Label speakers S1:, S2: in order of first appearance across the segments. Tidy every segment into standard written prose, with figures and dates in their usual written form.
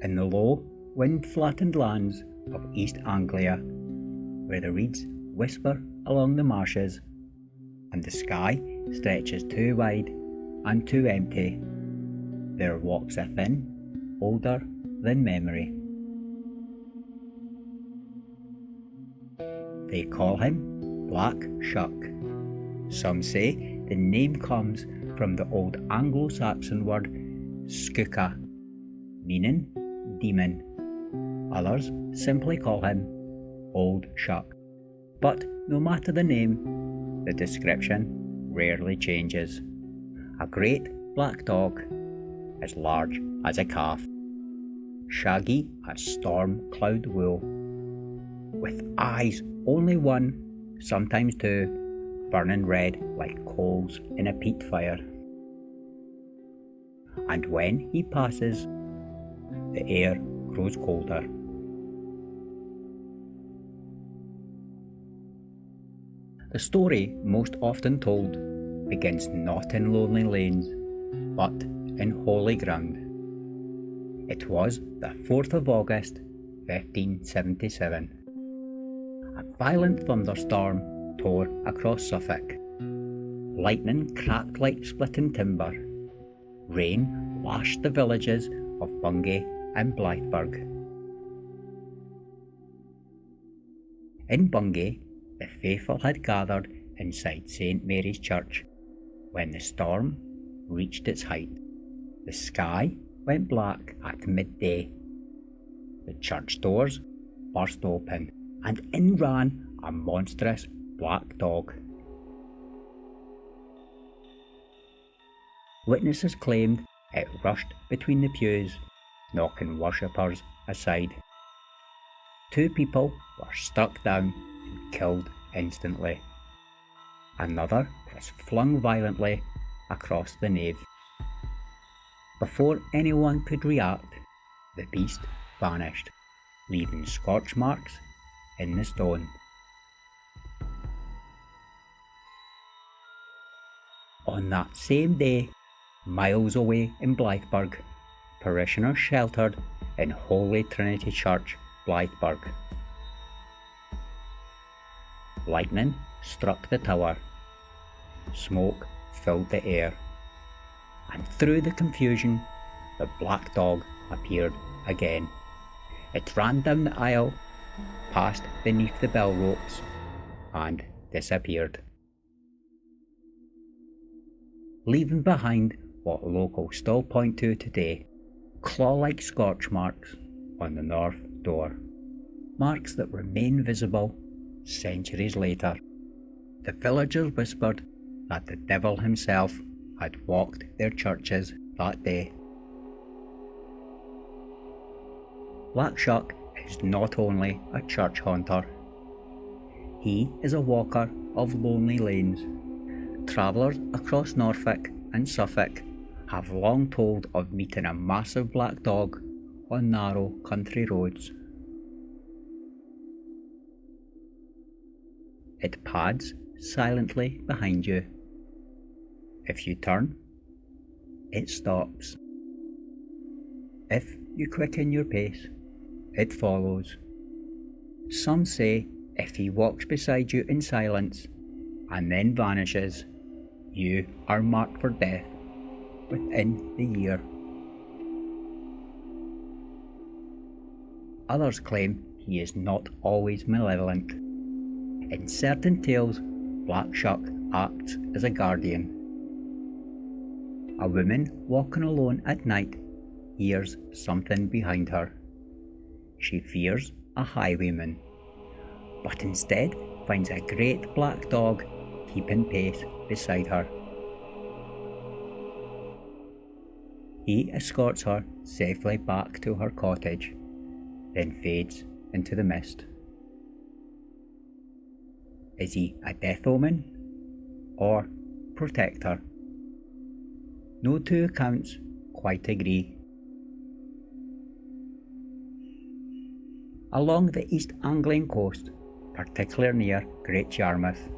S1: In the low, wind-flattened lands of East Anglia, where the reeds whisper along the marshes, and the sky stretches too wide and too empty, there walks a thin, older than memory. They call him Black Shuck. Some say the name comes from the old Anglo-Saxon word skukka, meaning demon. Others simply call him Old Shuck. But no matter the name, the description rarely changes. A great black dog, as large as a calf, shaggy as storm cloud wool, with eyes only one, sometimes two, burning red like coals in a peat fire. And when he passes, the air grows colder. The story most often told begins not in lonely lanes, but in holy ground. It was the 4th of August, 1577. A violent thunderstorm tore across Suffolk. Lightning cracked like splitting timber. Rain lashed the villages of Bungay and Blythburgh. In Bungay, the faithful had gathered inside St. Mary's Church when the storm reached its height. The sky went black at midday. The church doors burst open, and in ran a monstrous black dog. Witnesses claimed it rushed between the pews, knocking worshippers aside. 2 people were struck down and killed instantly. Another was flung violently across the nave. Before anyone could react, the beast vanished, leaving scorch marks in the stone. On that same day, miles away in Blythburgh, parishioners sheltered in Holy Trinity Church, Blythburgh. Lightning struck the tower. Smoke filled the air, and through the confusion, the black dog appeared again. It ran down the aisle, passed beneath the bell ropes, and disappeared, leaving behind what locals still point to today: claw-like scorch marks on the north door, marks that remain visible centuries later. The villagers whispered that the devil himself had walked their churches that day. Black Shuck is not only a church haunter. He is a walker of lonely lanes. Travellers across Norfolk and Suffolk have long told of meeting a massive black dog on narrow country roads. It pads silently behind you. If you turn, it stops. If you quicken your pace, it follows. Some say if he walks beside you in silence and then vanishes, you are marked for death within the year. Others claim he is not always malevolent. In certain tales, Black Shuck acts as a guardian. A woman walking alone at night hears something behind her. She fears a highwayman, but instead finds a great black dog keeping pace beside her. He escorts her safely back to her cottage, then fades into the mist. Is he a death omen or protector? No two accounts quite agree. Along the East Anglian coast, particularly near Great Yarmouth,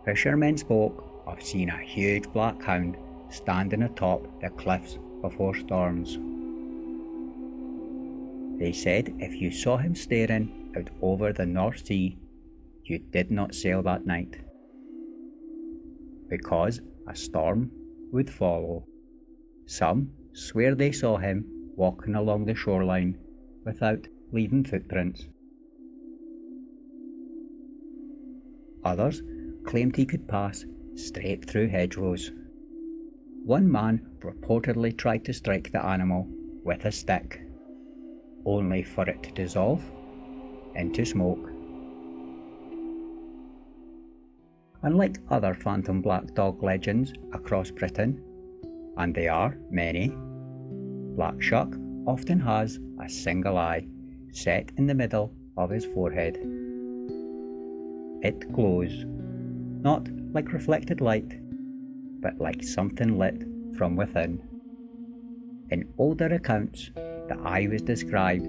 S1: fishermen spoke of seeing a huge black hound standing atop the cliffs before storms. They said if you saw him staring out over the North Sea, you did not sail that night, because a storm would follow. Some swear they saw him walking along the shoreline without leaving footprints. Others claimed he could pass straight through hedgerows. One man reportedly tried to strike the animal with a stick, only for it to dissolve into smoke. Unlike other phantom black dog legends across Britain, and they are many, Black Shuck often has a single eye set in the middle of his forehead. It glows, not like reflected light, but like something lit from within. In older accounts, the eye was described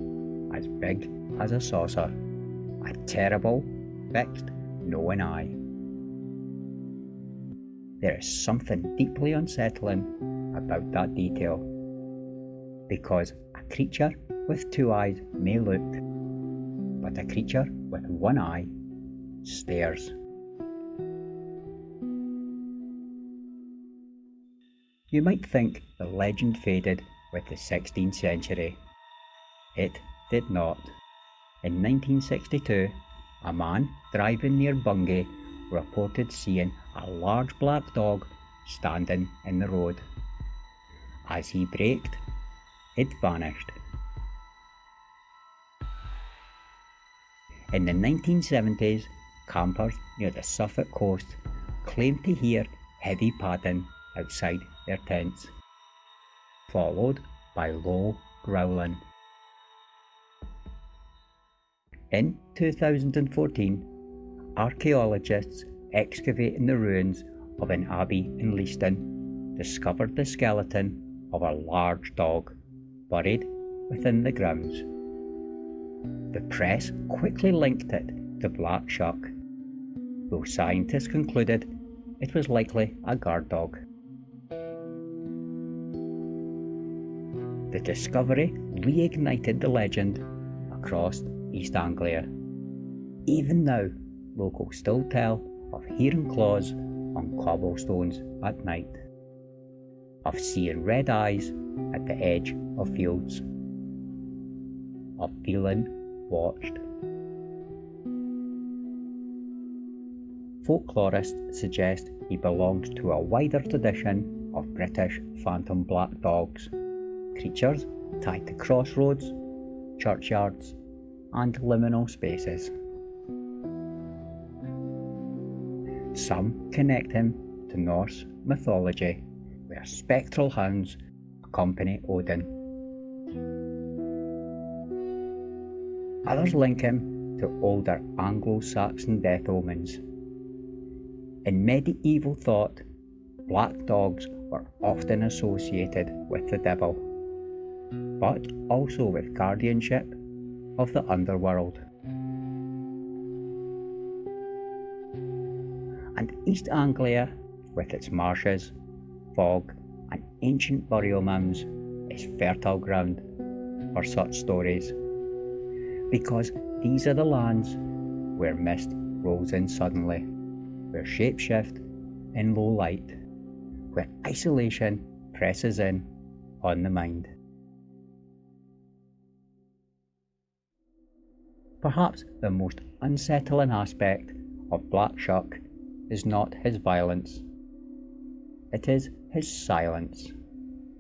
S1: as big as a saucer, a terrible, fixed, knowing eye. There is something deeply unsettling about that detail, because a creature with two eyes may look, but a creature with one eye stares. You might think the legend faded with the 16th century. It did not. In 1962, a man driving near Bungay reported seeing a large black dog standing in the road. As he braked, it vanished. In the 1970s, campers near the Suffolk coast claimed to hear heavy padding outside their tents, followed by low growling. In 2014, archaeologists excavating the ruins of an abbey in Leiston discovered the skeleton of a large dog buried within the grounds. The press quickly linked it to Black Shuck, though scientists concluded it was likely a guard dog. The discovery reignited the legend across East Anglia. Even now, locals still tell of hearing claws on cobblestones at night, of seeing red eyes at the edge of fields, of feeling watched. Folklorists suggest he belongs to a wider tradition of British phantom black dogs, creatures tied to crossroads, churchyards, and liminal spaces. Some connect him to Norse mythology, where spectral hounds accompany Odin. Others link him to older Anglo-Saxon death omens. In medieval thought, black dogs were often associated with the devil, but also with guardianship of the underworld. And East Anglia, with its marshes, fog, and ancient burial mounds, is fertile ground for such stories, because these are the lands where mist rolls in suddenly, where shapes shift in low light, where isolation presses in on the mind. Perhaps the most unsettling aspect of Black Shuck is not his violence. It is his silence.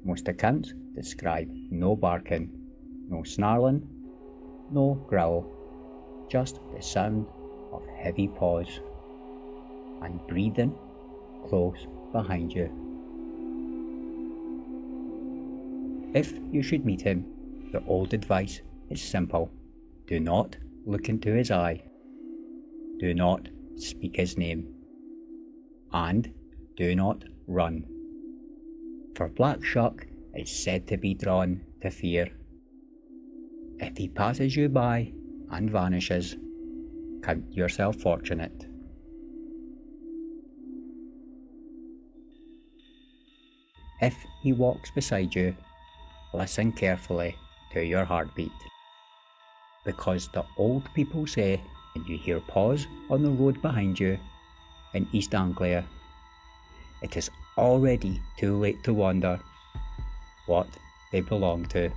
S1: Most accounts describe no barking, no snarling, no growl, just the sound of heavy paws and breathing close behind you. If you should meet him, the old advice is simple. Do not look into his eye. Do not speak his name. And do not run. For Black Shuck is said to be drawn to fear. If he passes you by and vanishes, count yourself fortunate. If he walks beside you, listen carefully to your heartbeat. because the old people say when you hear paws on the road behind you in East Anglia, it is already too late to wonder what they belong to.